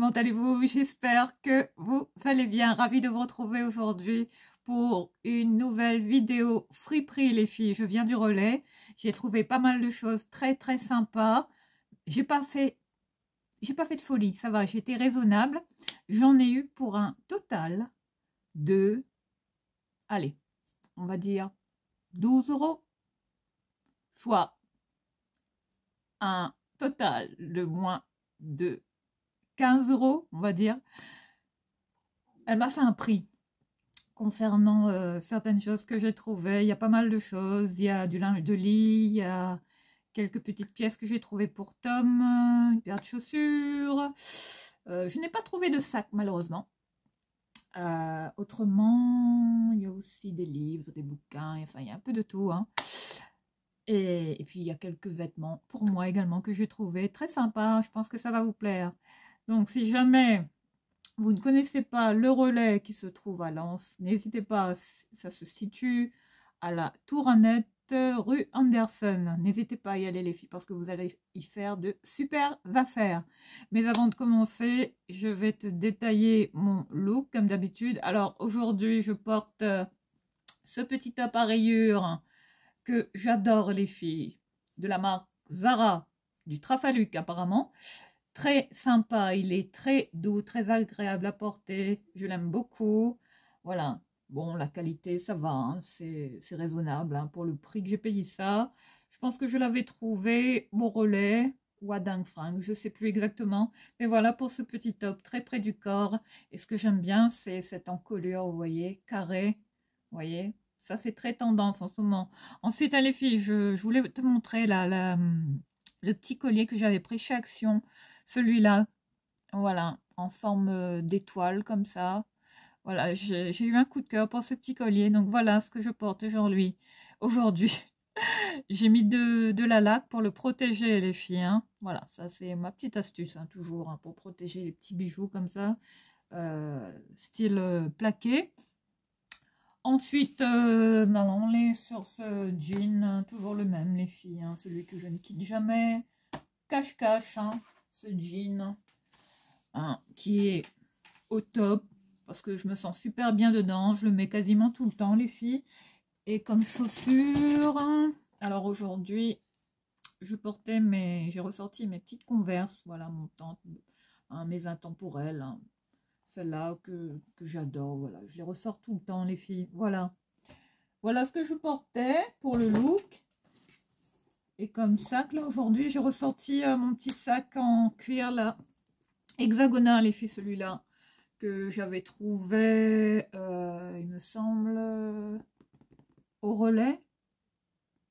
comment allez-vous? J'espère que vous allez bien. Ravie de vous retrouver aujourd'hui pour une nouvelle vidéo friperie les filles. Je viens du relais. J'ai trouvé pas mal de choses très sympas. J'ai pas fait de folie, ça va, j'ai été raisonnable. J'en ai eu pour un total de, allez, on va dire 12 €, soit un total de moins de 15 €, on va dire. Elle m'a fait un prix concernant certaines choses que j'ai trouvées. Il y a pas mal de choses. Il y a du linge de lit, il y a quelques petites pièces que j'ai trouvées pour Tom, une paire de chaussures. Je n'ai pas trouvé de sac, malheureusement. Autrement, il y a aussi des livres, des bouquins, enfin, il y a un peu de tout, hein. Et puis, il y a quelques vêtements pour moi également que j'ai trouvé très sympa. Je pense que ça va vous plaire. Donc, si jamais vous ne connaissez pas le relais qui se trouve à Lens, n'hésitez pas, ça se situe à la Tourannette, rue Anderson. N'hésitez pas à y aller les filles parce que vous allez y faire de super affaires. Mais avant de commencer, je vais te détailler mon look comme d'habitude. Alors aujourd'hui, je porte ce petit top à rayures que j'adore les filles, de la marque Zara, du Trafaluk apparemment. Très sympa, il est très doux, très agréable à porter, je l'aime beaucoup. Voilà, bon, la qualité, ça va, hein, c'est raisonnable hein, pour le prix que j'ai payé ça. Je pense que je l'avais trouvé au relais ou à Dingue Fringue, je ne sais plus exactement. Mais voilà pour ce petit top très près du corps. Et ce que j'aime bien, c'est cette encolure, vous voyez, carré, vous voyez. Ça, c'est très tendance en ce moment. Ensuite, les filles, je voulais te montrer le petit collier que j'avais pris chez Action. Celui-là, voilà, en forme d'étoile comme ça. Voilà, j'ai eu un coup de cœur pour ce petit collier. Donc voilà ce que je porte aujourd'hui. J'ai mis de la laque pour le protéger les filles. Hein. Voilà, ça c'est ma petite astuce hein, toujours hein, pour protéger les petits bijoux comme ça. Style plaqué. Ensuite, on est sur ce jean, hein, toujours le même les filles, hein, celui que je ne quitte jamais. Cache-cache, hein, ce jean hein, qui est au top parce que je me sens super bien dedans. Je le mets quasiment tout le temps les filles. Et comme chaussures, hein, alors aujourd'hui, j'ai ressorti mes petites Converse, voilà, montantes, hein, mes intemporelles. Hein. Celles-là que j'adore, voilà, je les ressors tout le temps les filles, voilà. Voilà ce que je portais pour le look. Et comme sac, là, aujourd'hui, j'ai ressorti mon petit sac en cuir, là, hexagonal, les filles, celui-là, que j'avais trouvé, il me semble, au relais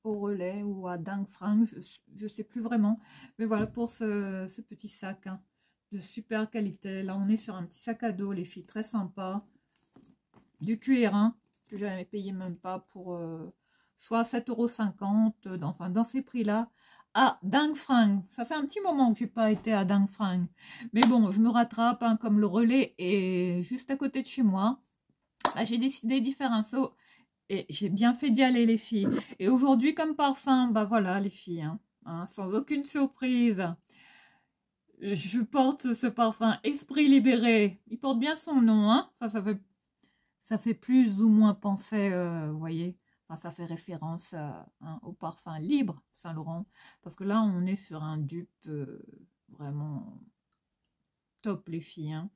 ou à Dingue Fringue, je sais plus vraiment. Mais voilà pour ce petit sac, hein, de super qualité. Là, on est sur un petit sac à dos, les filles, très sympa. Du cuir, hein, que j'avais payé même pas pour soit 7,50 €, enfin dans ces prix-là, à Dingue Fringue. Ça fait un petit moment que j'ai pas été à Dingue Fringue. Mais bon, je me rattrape, hein, comme le relais est juste à côté de chez moi. Bah, j'ai décidé d'y faire un saut et j'ai bien fait d'y aller les filles. Et aujourd'hui, comme parfum, bah voilà les filles, hein, sans aucune surprise. Je porte ce parfum Esprit Libéré. Il porte bien son nom, hein. Enfin, ça fait plus ou moins penser, vous voyez, enfin, ça fait référence hein, au parfum Libre Saint-Laurent. Parce que là, on est sur un dupe vraiment top, les filles. Hein.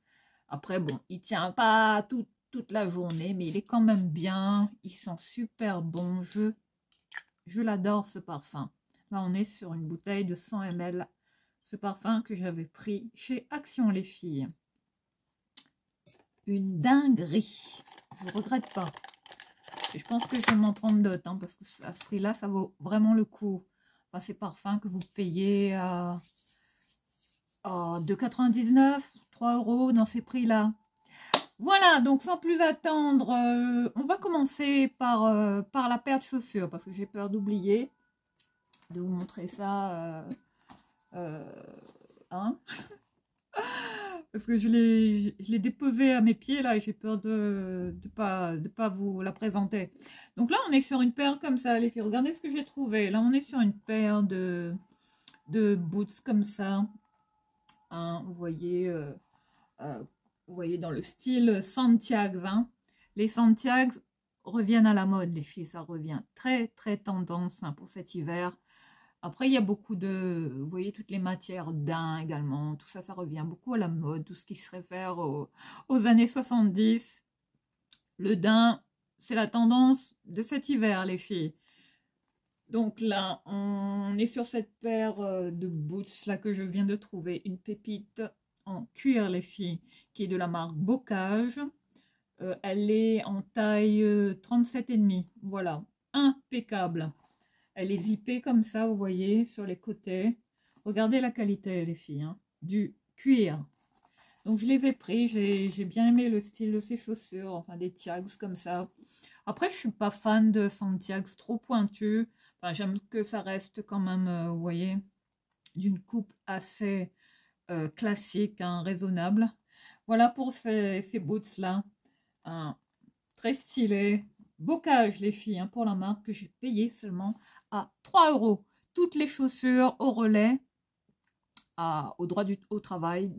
Après, bon, il tient pas toute la journée, mais il est quand même bien. Il sent super bon. Je l'adore, ce parfum. Là, on est sur une bouteille de 100 ml. Ce parfum que j'avais pris chez Action, les filles. Une dinguerie. Je ne regrette pas. Et je pense que je vais m'en prendre d'autres, hein, parce que à ce prix-là, ça vaut vraiment le coup. Enfin, ces parfums que vous payez à 2,99 €, 3 € dans ces prix-là. Voilà, donc sans plus attendre, on va commencer par la paire de chaussures, parce que j'ai peur d'oublier de vous montrer ça. Hein parce que je l'ai déposé à mes pieds là et j'ai peur de pas vous la présenter. Donc là on est sur une paire comme ça les filles, regardez ce que j'ai trouvé. Là on est sur une paire de boots comme ça, hein, vous voyez, Vous voyez, dans le style Santiago. Hein. Les Santiago reviennent à la mode, les filles. Ça revient très, très tendance hein, pour cet hiver. Après, il y a beaucoup de... Vous voyez, toutes les matières daim également. Tout ça, ça revient beaucoup à la mode. Tout ce qui se réfère aux années 70. Le daim, c'est la tendance de cet hiver, les filles. Donc là, on est sur cette paire de boots là que je viens de trouver. Une pépite en cuir, les filles, qui est de la marque Bocage. Elle est en taille 37,5. Voilà, impeccable. Elle est zippée comme ça, vous voyez, sur les côtés. Regardez la qualité, les filles, hein, du cuir. Donc, je les ai pris. J'ai bien aimé le style de ces chaussures, enfin des Tiags comme ça. Après, je suis pas fan de Santiago trop pointu. Enfin, j'aime que ça reste quand même, vous voyez, d'une coupe assez classique, hein, raisonnable. Voilà pour ces boots-là. Hein, très stylé. Bocage, les filles, hein, pour la marque que j'ai payé seulement à 3 €. Toutes les chaussures au relais, au droit du travail,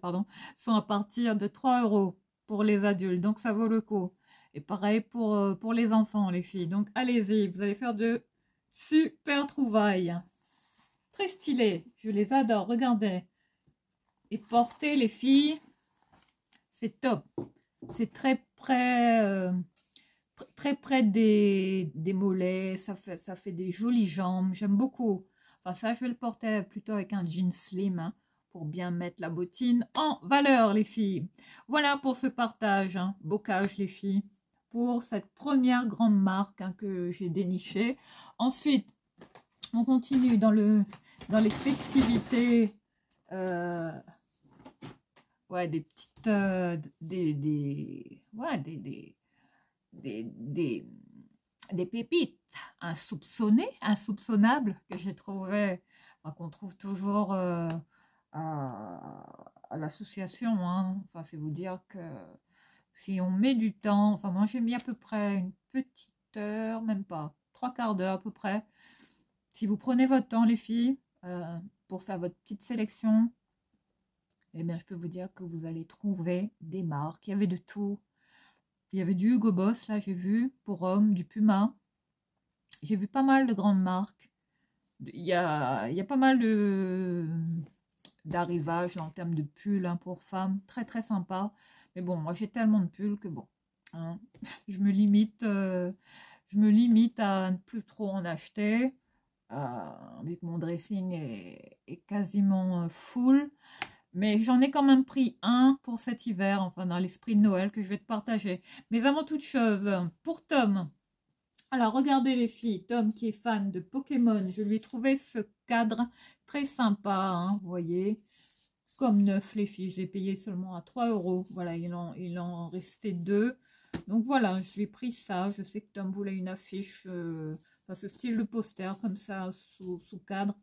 pardon, sont à partir de 3 € pour les adultes. Donc, ça vaut le coup. Et pareil pour les enfants, les filles. Donc, allez-y, vous allez faire de super trouvailles. Très stylé. Je les adore. Regardez. Et porter, les filles, c'est top. C'est très près des mollets. Ça fait des jolies jambes. J'aime beaucoup. Enfin, ça, je vais le porter plutôt avec un jean slim hein, pour bien mettre la bottine en valeur, les filles. Voilà pour ce partage. Hein, Bocage, les filles. Pour cette première grande marque hein, que j'ai dénichée. Ensuite, on continue dans les festivités. Ouais, des petites... des pépites insoupçonnées, insoupçonnables que j'ai trouvé, enfin, qu'on trouve toujours à l'association. Hein. Enfin, c'est vous dire que si on met du temps, enfin moi j'ai mis à peu près une petite heure, même pas, 3/4 d'heure à peu près. Si vous prenez votre temps, les filles, pour faire votre petite sélection, eh bien, je peux vous dire que vous allez trouver des marques. Il y avait de tout. Il y avait du Hugo Boss, là, j'ai vu, pour hommes, du Puma. J'ai vu pas mal de grandes marques. Il y a pas mal d'arrivages en termes de pulls hein, pour femmes. Très, très sympa. Mais bon, moi, j'ai tellement de pulls que bon, hein, je me limite à ne plus trop en acheter. Vu que mon dressing est quasiment full. Mais j'en ai quand même pris un pour cet hiver, enfin dans l'esprit de Noël que je vais te partager. Mais avant toute chose, pour Tom, alors regardez les filles, Tom qui est fan de Pokémon, je lui ai trouvé ce cadre très sympa, hein, vous voyez, comme neuf les filles, je l'ai payé seulement à 3 €. Voilà, il en restait 2. Donc voilà, je lui ai pris ça, je sais que Tom voulait une affiche, enfin ce style de poster comme ça sous cadre.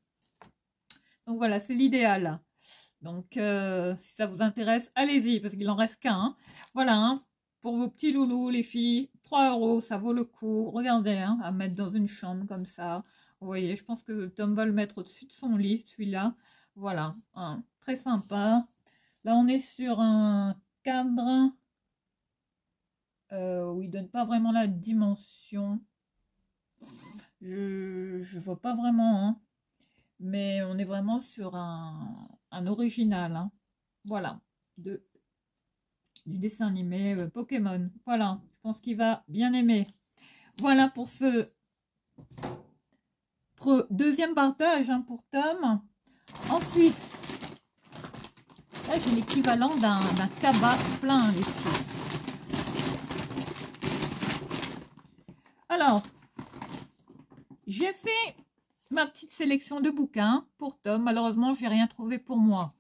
Donc voilà, c'est l'idéal. Donc, si ça vous intéresse, allez-y, parce qu'il en reste qu'un. Hein. Voilà, hein, pour vos petits loulous, les filles, 3 €, ça vaut le coup. Regardez, hein, à mettre dans une chambre comme ça. Vous voyez, je pense que Tom va le mettre au-dessus de son lit, celui-là. Voilà, hein, très sympa. Là, on est sur un cadre où il ne donne pas vraiment la dimension. Je vois pas vraiment, hein. Mais on est vraiment sur un original. Hein. Voilà. Du dessin animé Pokémon. Voilà. Je pense qu'il va bien aimer. Voilà pour ce deuxième partage hein, pour Tom. Ensuite, là j'ai l'équivalent d'un cabas plein les filles. Alors, j'ai fait ma petite sélection de bouquins pour Tom. Malheureusement, je n'ai rien trouvé pour moi.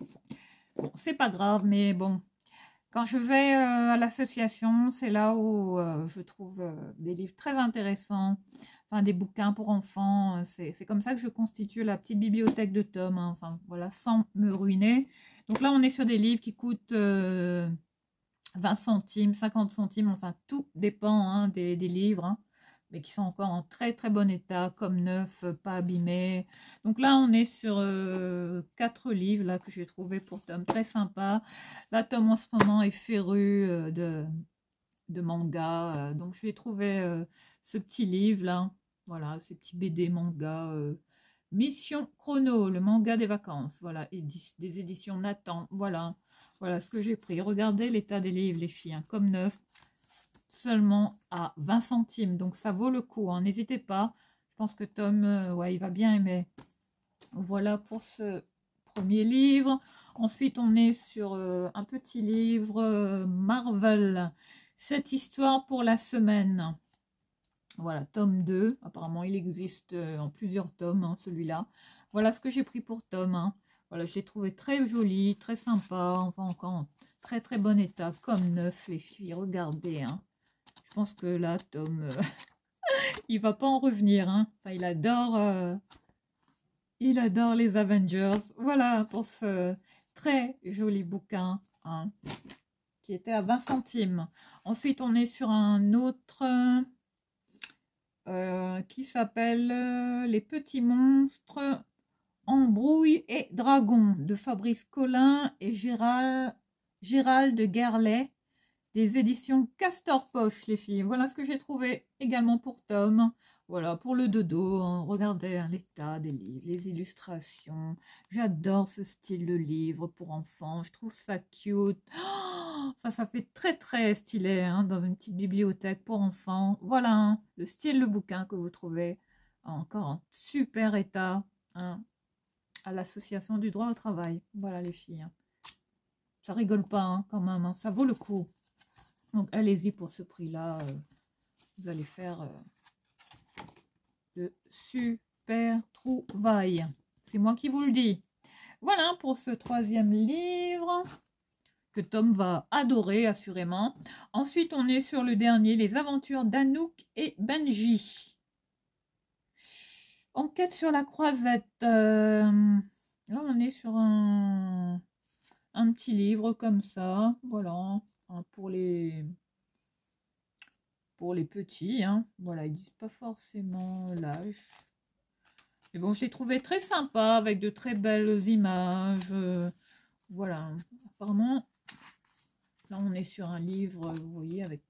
Bon, c'est pas grave, mais bon. Quand je vais à l'association, c'est là où je trouve des livres très intéressants. Enfin, des bouquins pour enfants. C'est comme ça que je constitue la petite bibliothèque de Tom. Hein. Enfin, voilà, sans me ruiner. Donc là, on est sur des livres qui coûtent 20 centimes, 50 centimes. Enfin, tout dépend hein, des livres. Hein. mais qui sont encore en très très bon état, comme neuf, pas abîmés. Donc là, on est sur 4 livres là que j'ai trouvé pour Tom, très sympa. Là, Tom en ce moment est féru de manga, donc je vais trouver ce petit livre là, voilà, ce petit BD manga, Mission Chrono, le manga des vacances, voilà, des éditions Nathan, voilà, voilà ce que j'ai pris. Regardez l'état des livres les filles, hein, comme neuf, seulement à 20 centimes, donc ça vaut le coup, hein, n'hésitez pas, je pense que Tom, ouais, il va bien aimer. Voilà pour ce premier livre. Ensuite, on est sur un petit livre Marvel, cette histoire pour la semaine. Voilà, tome 2. Apparemment, il existe en plusieurs tomes, hein, celui-là. Voilà ce que j'ai pris pour Tom. Hein. Voilà, je l'ai trouvé très joli, très sympa. Enfin, encore en très très bon état, comme neuf, les filles. Regardez. Hein. Je pense que là, Tom, il va pas en revenir. Hein. Enfin, il adore les Avengers. Voilà pour ce très joli bouquin, hein, qui était à 20 centimes. Ensuite, on est sur un autre qui s'appelle Les petits monstres, embrouille et dragon de Fabrice Collin et Gérald Gerlet, des éditions Castor Poche, les filles. Voilà ce que j'ai trouvé également pour Tom. Voilà, pour le dodo, hein. Regardez hein, l'état des livres, les illustrations. J'adore ce style de livre pour enfants. Je trouve ça cute. Oh, ça fait très très stylé hein, dans une petite bibliothèque pour enfants. Voilà, hein, le style de bouquin que vous trouvez encore en super état hein, à l'association du droit au travail. Voilà les filles. Hein. Ça rigole pas hein, quand même, hein, ça vaut le coup. Donc allez-y pour ce prix-là, vous allez faire de super trouvailles. C'est moi qui vous le dis. Voilà pour ce troisième livre que Tom va adorer assurément. Ensuite, on est sur le dernier, les aventures d'Anouk et Benji. Enquête sur la croisette. Là, on est sur un petit livre comme ça. Voilà, hein, pour les petits. Hein. Voilà, ils disent pas forcément l'âge. Mais bon, je l'ai trouvé très sympa, avec de très belles images. Voilà, apparemment, là, on est sur un livre, vous voyez, avec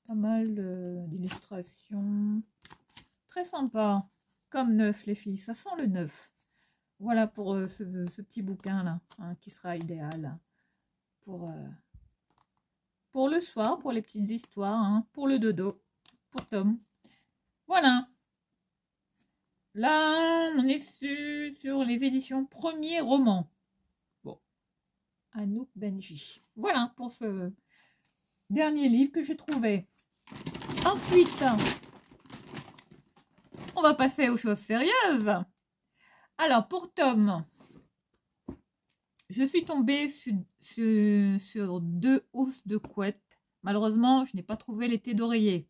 pas mal d'illustrations. Très sympa, comme neuf, les filles. Ça sent le neuf. Voilà pour ce petit bouquin-là, hein, qui sera idéal pour le soir, pour les petites histoires, hein, pour le dodo, pour Tom. Voilà. Là, on est sur les éditions Premier Roman. Bon, Anouk Benji. Voilà pour ce dernier livre que j'ai trouvé. Ensuite, on va passer aux choses sérieuses. Alors, pour Tom, je suis tombée sur 2 housses de couette. Malheureusement, je n'ai pas trouvé les thés d'oreiller.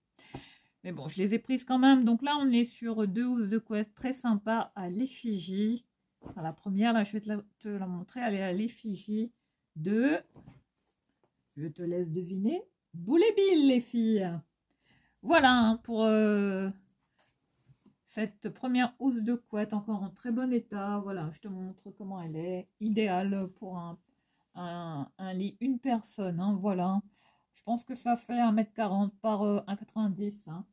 Mais bon, je les ai prises quand même. Donc là, on est sur 2 housses de couette très sympas à l'effigie. Enfin, la première, là, je vais te la montrer. Elle est à l'effigie de... Je te laisse deviner. Boule et Bill, les filles. Voilà, hein, pour cette première housse de couette, encore en très bon état. Voilà, je te montre comment elle est. Idéale pour un lit, une personne. Hein, voilà. Je pense que ça fait 1,40 m par 1,90 m. Hein.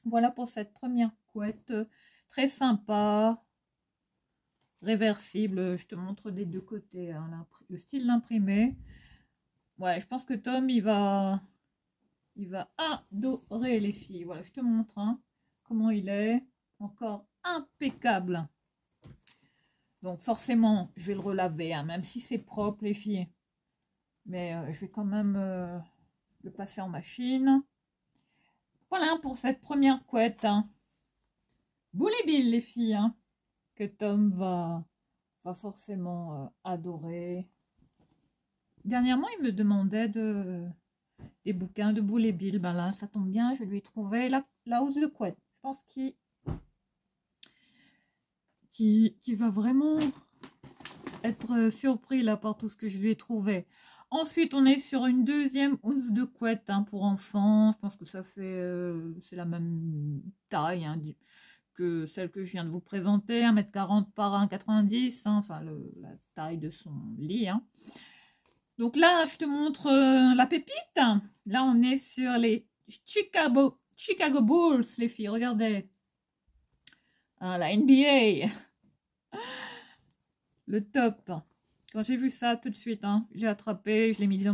Voilà pour cette première couette. Très sympa. Réversible. Je te montre des deux côtés. Hein, le style l'imprimé. Ouais, je pense que Tom, il va adorer les filles. Voilà, je te montre hein, comment il est. Encore impeccable. Donc forcément, je vais le relaver, hein, même si c'est propre les filles. Mais je vais quand même le passer en machine. Voilà pour cette première couette. Hein. Boule et Bill les filles. Hein, que Tom va forcément adorer. Dernièrement, il me demandait des bouquins de Boule et Bill. Ben là, ça tombe bien, je lui ai trouvé la housse de couette. Je pense qu'il va vraiment être surpris là par tout ce que je lui ai trouvé. Ensuite, on est sur une deuxième housse de couette hein, pour enfants. Je pense que ça fait, c'est la même taille hein, que celle que je viens de vous présenter, 1m40 par 1m90, hein, enfin la taille de son lit. Hein. Donc là, je te montre la pépite. Là, on est sur les Chicago Bulls, les filles. Regardez. Hein, la NBA. Le top. Quand j'ai vu ça, tout de suite, hein, j'ai attrapé, je l'ai mis dans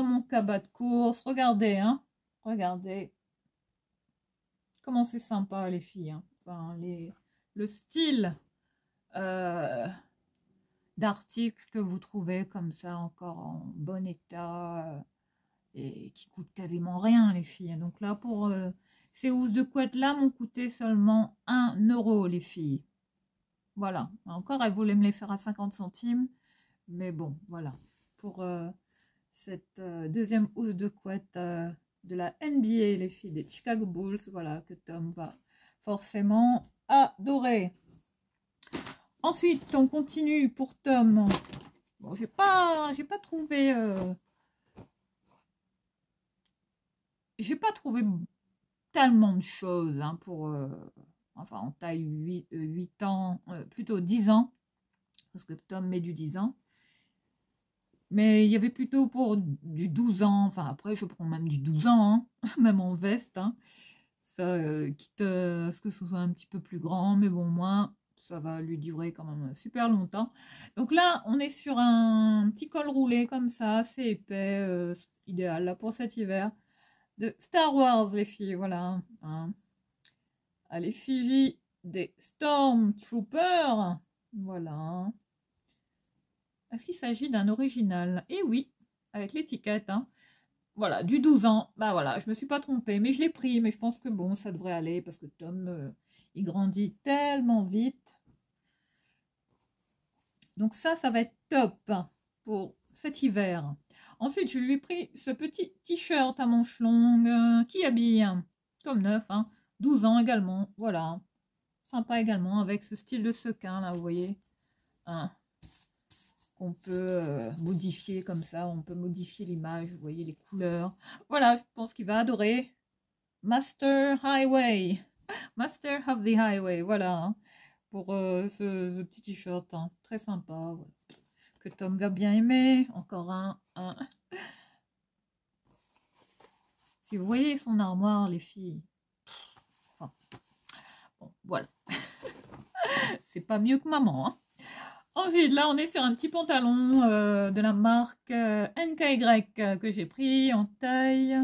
mon cabas de course. Regardez, hein. Regardez. Comment c'est sympa, les filles. Hein. Enfin, le style d'article que vous trouvez comme ça, encore en bon état et qui coûte quasiment rien, les filles. Donc là, pour ces housses de couette-là, m'ont coûté seulement 1 €, les filles. Voilà. Encore, elle voulait me les faire à 50 centimes. Mais bon, voilà. Pour cette deuxième housse de couette de la NBA, les filles des Chicago Bulls, voilà, que Tom va forcément adorer. Ensuite, on continue pour Tom. Bon, j'ai pas trouvé... j'ai pas trouvé tellement de choses hein, pour... enfin, en taille 8 ans, plutôt 10 ans. Parce que Tom met du 10 ans. Mais il y avait plutôt pour du 12 ans. Enfin, après, je prends même du 12 ans, hein, même en veste. Hein. Ça, quitte à ce que ce soit un petit peu plus grand. Mais bon, moi, ça va lui durer quand même super longtemps. Donc là, on est sur un petit col roulé comme ça, assez épais, idéal là, pour cet hiver. De Star Wars, les filles, voilà. Hein. À l'effigie des Stormtroopers. Voilà. Est-ce qu'il s'agit d'un original? Eh oui, avec l'étiquette. Hein. Voilà, du 12 ans. Bah voilà, je me suis pas trompée. Mais je l'ai pris. Mais je pense que bon, ça devrait aller. Parce que Tom, il grandit tellement vite. Donc ça va être top pour cet hiver. Ensuite, je lui ai pris ce petit t-shirt à manches longues qui habille comme neuf. Hein. 12 ans également. Voilà. Sympa également avec ce style de sequin là, vous voyez. Hein. On peut modifier comme ça, on peut modifier l'image, vous voyez les couleurs. Voilà, je pense qu'il va adorer. Master Highway, Master of the Highway, voilà, hein, pour ce petit t-shirt, hein, très sympa, voilà. Que Tom va bien aimer. Encore un. Si vous voyez son armoire, les filles, enfin, bon, voilà, c'est pas mieux que maman, hein. Ensuite, là, on est sur un petit pantalon de la marque NKY que j'ai pris en taille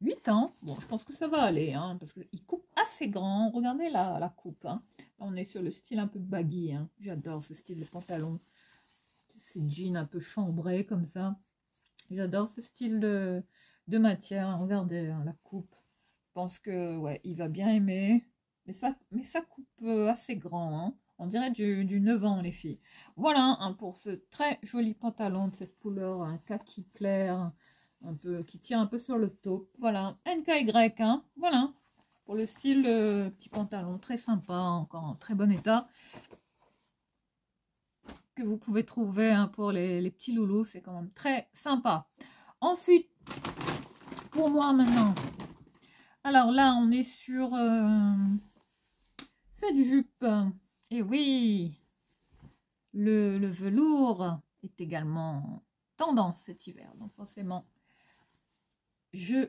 8 ans. Bon, je pense que ça va aller, hein, parce qu'il coupe assez grand. Regardez la coupe. Hein. Là, on est sur le style un peu baggy. Hein. J'adore ce style de pantalon. Ces jeans un peu chambrés comme ça. J'adore ce style de matière. Regardez hein, la coupe. Je pense que ouais, il va bien aimer. Mais ça coupe assez grand. Hein. On dirait du 9 ans, les filles. Voilà hein, pour ce très joli pantalon de cette couleur, un kaki clair, un peu, qui tire un peu sur le taupe. Voilà, NKY, hein. Voilà, pour le style petit pantalon, très sympa, encore en très bon état. Que vous pouvez trouver hein, pour les petits loulous, c'est quand même très sympa. Ensuite, pour moi maintenant, alors là, on est sur cette jupe. Et oui, le velours est également tendance cet hiver. Donc forcément, je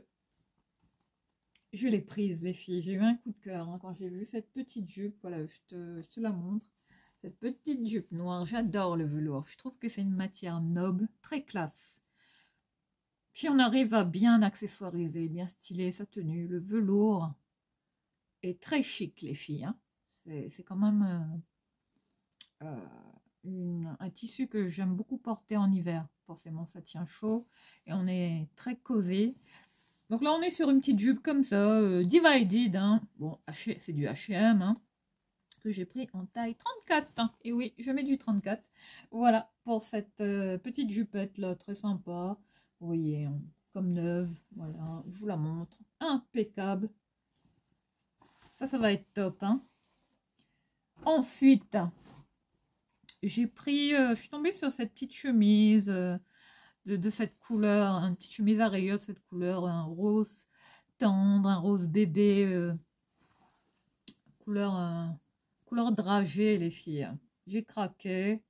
l'ai prise, les filles. J'ai eu un coup de cœur hein, quand j'ai vu cette petite jupe. Voilà, je te la montre. Cette petite jupe noire, j'adore le velours. Je trouve que c'est une matière noble, très classe. Si on arrive à bien accessoiriser, bien styler sa tenue, le velours est très chic, les filles. Hein. C'est quand même un tissu que j'aime beaucoup porter en hiver. Forcément, ça tient chaud et on est très cosy. Donc là, on est sur une petite jupe comme ça, divided. Hein. Bon, c'est du H&M, hein, que j'ai pris en taille 34. Hein. Et oui, je mets du 34. Voilà, pour cette petite jupette là, très sympa. Vous voyez, hein, comme neuve. Voilà, je vous la montre. Impeccable. Ça va être top. Hein. Ensuite, j'ai pris, je suis tombée sur cette petite chemise de cette couleur, une petite chemise à rayures de cette couleur, un rose tendre, un rose bébé, couleur, couleur dragée, les filles. J'ai craqué.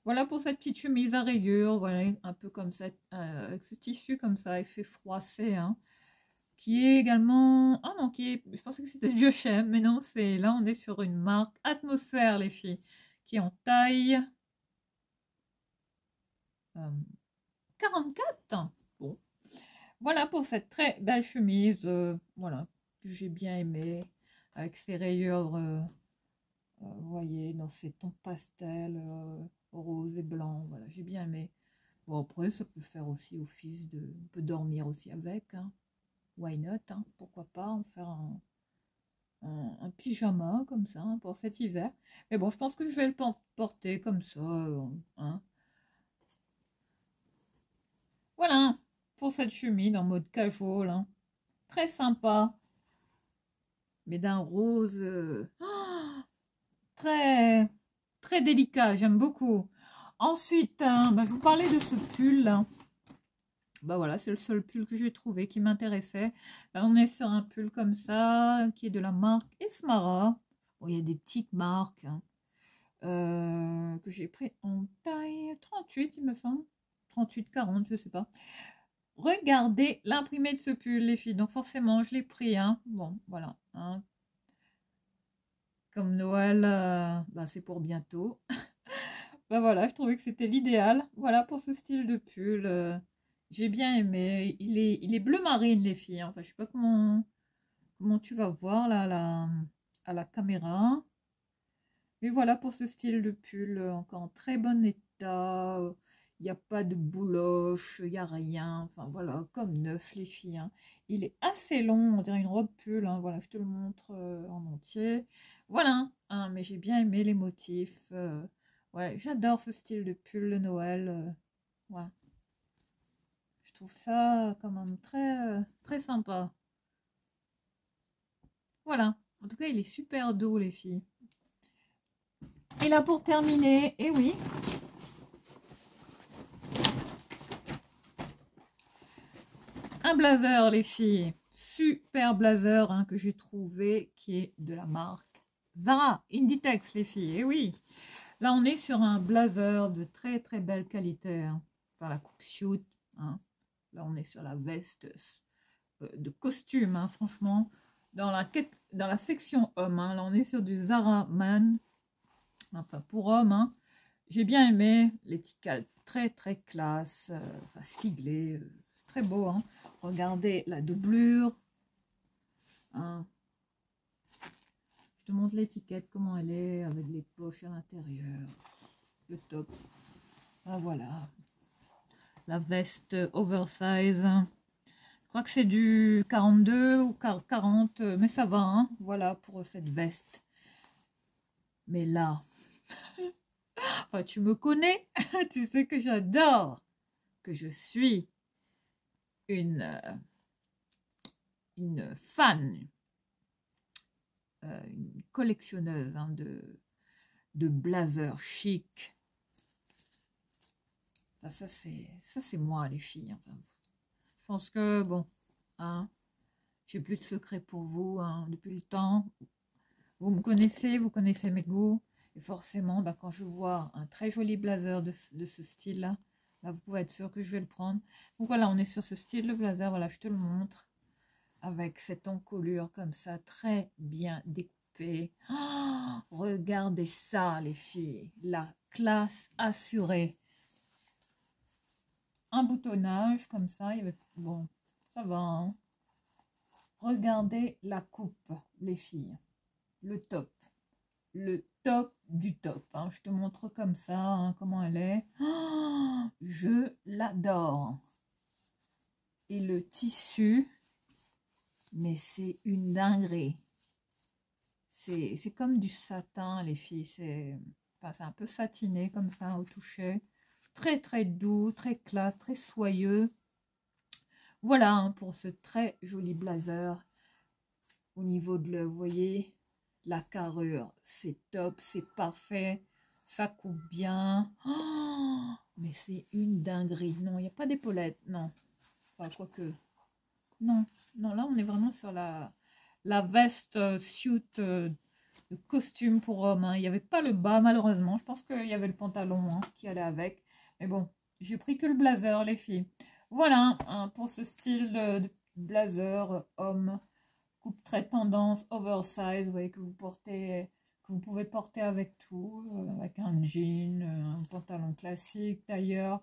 Voilà pour cette petite chemise à rayures, voilà, un peu comme ça, avec ce tissu comme ça, effet froissé, hein, qui est également, ah non, qui est, je pensais que c'était du H&M, mais non, c'est, là on est sur une marque Atmosphère, les filles, qui est en taille 44. Bon, voilà pour cette très belle chemise, voilà, que j'ai bien aimée, avec ses rayures, vous voyez, dans ces tons pastel, rose et blanc, voilà, j'ai bien aimé. Bon, après, ça peut faire aussi office de, on peut dormir aussi avec, hein. Why not, hein, pourquoi pas en faire un pyjama comme ça, hein, pour cet hiver. Mais bon, je pense que je vais le porter comme ça, hein. Voilà, pour cette chemise en mode casual, hein. Très sympa, mais d'un rose très, très délicat, j'aime beaucoup. Ensuite, bah, je vous parlais de ce pull, là. Bah voilà, c'est le seul pull que j'ai trouvé qui m'intéressait. Là, on est sur un pull comme ça, qui est de la marque Esmara. Bon, il y a des petites marques, hein, que j'ai pris en taille 38, il me semble. 38-40, je sais pas. Regardez l'imprimé de ce pull, les filles. Donc forcément, je l'ai pris, hein. Bon, voilà, hein. Comme Noël, bah, c'est pour bientôt. Bah voilà, je trouvais que c'était l'idéal. Voilà pour ce style de pull. J'ai bien aimé. Il est bleu marine, les filles, hein. Enfin, je sais pas comment tu vas voir là à la caméra. Mais voilà pour ce style de pull, encore en très bon état. Il n'y a pas de bouloche, il n'y a rien. Enfin voilà, comme neuf, les filles, hein. Il est assez long, on dirait une robe pull, hein. Voilà, je te le montre en entier. Voilà, hein, mais j'ai bien aimé les motifs. Ouais, j'adore ce style de pull de Noël. Ouais. Je trouve ça quand même très sympa. Voilà. En tout cas, il est super doux, les filles. Et là, pour terminer, et oui, un blazer, les filles. Super blazer, hein, que j'ai trouvé, qui est de la marque Zara Inditex, les filles. Et oui, là, on est sur un blazer de très belle qualité, hein. Enfin, la coupe suit, hein. Là, on est sur la veste de costume, hein, franchement. Dans la section homme, hein, là, on est sur du Zara Man. Enfin, pour homme, hein. J'ai bien aimé l'étiquette, très classe, enfin, siglée, très beau, hein. Regardez la doublure, hein. Je te montre l'étiquette, comment elle est, avec les poches à l'intérieur, le top. Ah, voilà, la veste oversize. Je crois que c'est du 42 ou 40, mais ça va, hein. Voilà pour cette veste. Mais là, enfin, tu me connais, tu sais que j'adore, que je suis une fan, une collectionneuse, hein, de blazers chic. Enfin, ça c'est moi, les filles. Enfin, je pense que, bon, hein, j'ai plus de secret pour vous, hein, depuis le temps. Vous me connaissez, vous connaissez mes goûts. Et forcément, bah, quand je vois un très joli blazer de ce style-là, bah, vous pouvez être sûr que je vais le prendre. Donc voilà, on est sur ce style de blazer. Voilà, je te le montre. Avec cette encolure comme ça, très bien découpée. Oh, regardez ça, les filles. La classe assurée. Un boutonnage comme ça. Bon, ça va, hein. Regardez la coupe, les filles. Le top. Le top du top, hein. Je te montre comme ça, hein, comment elle est. Oh, je l'adore. Et le tissu, mais c'est une dinguerie. C'est comme du satin, les filles. C'est un peu satiné comme ça au toucher. Très doux, très classe, très soyeux. Voilà, hein, pour ce très joli blazer. Au niveau de vous voyez, la carrure, c'est top, c'est parfait. Ça coupe bien. Oh, mais c'est une dinguerie. Non, il n'y a pas d'épaulettes. Non. Enfin, quoique. Non. Non, là, on est vraiment sur la veste suit de costume pour homme. Hein. Il n'y avait pas le bas, malheureusement. Je pense qu'il y avait le pantalon hein, qui allait avec. Mais bon, j'ai pris que le blazer, les filles. Voilà, hein, pour ce style de blazer homme. Coupe très tendance, oversize. Vous voyez que vous portez... que vous pouvez porter avec tout, avec un jean, un pantalon classique d'ailleurs.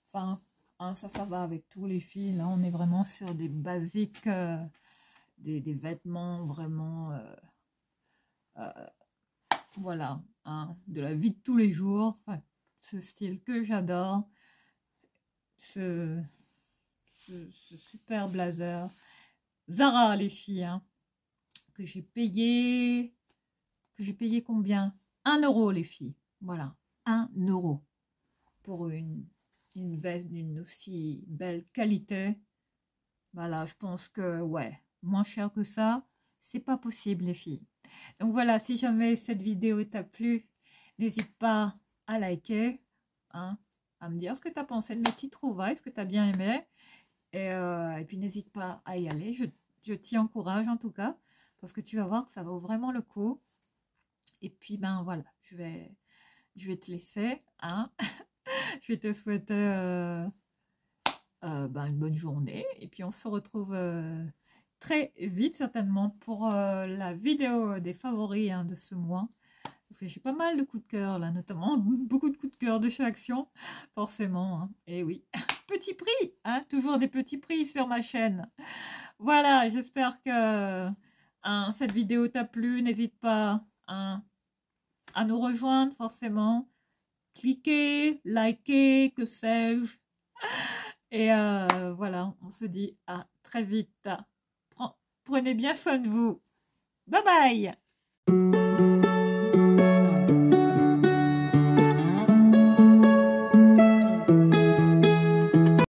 Enfin, hein, ça va avec tous les filles. Là, on est vraiment sur des basiques, des vêtements vraiment, voilà, hein, de la vie de tous les jours. Enfin, ce style que j'adore. Ce super blazer. Zara, les filles, hein, que j'ai payé combien? 1 euro, les filles. Voilà, 1 euro pour une veste d'une aussi belle qualité. Voilà, je pense que, ouais, moins cher que ça, c'est pas possible, les filles. Donc voilà, si jamais cette vidéo t'a plu, n'hésite pas à liker, hein, à me dire ce que tu as pensé de mes petites trouvailles, ce que tu as bien aimé. Et puis n'hésite pas à y aller, je t'y encourage en tout cas, parce que tu vas voir que ça vaut vraiment le coup. Et puis ben voilà, je vais te laisser, hein. Je vais te souhaiter ben, une bonne journée. Et puis on se retrouve très vite certainement pour la vidéo des favoris hein, de ce mois. Parce que j'ai pas mal de coups de cœur là, notamment beaucoup de coups de cœur de chez Action, forcément. Hein. Et oui, petit prix, hein, toujours des petits prix sur ma chaîne. Voilà, j'espère que hein, cette vidéo t'a plu. N'hésite pas hein, à nous rejoindre forcément. Cliquez, likez, que sais-je. Et voilà, on se dit à très vite. Prenez bien soin de vous. Bye bye!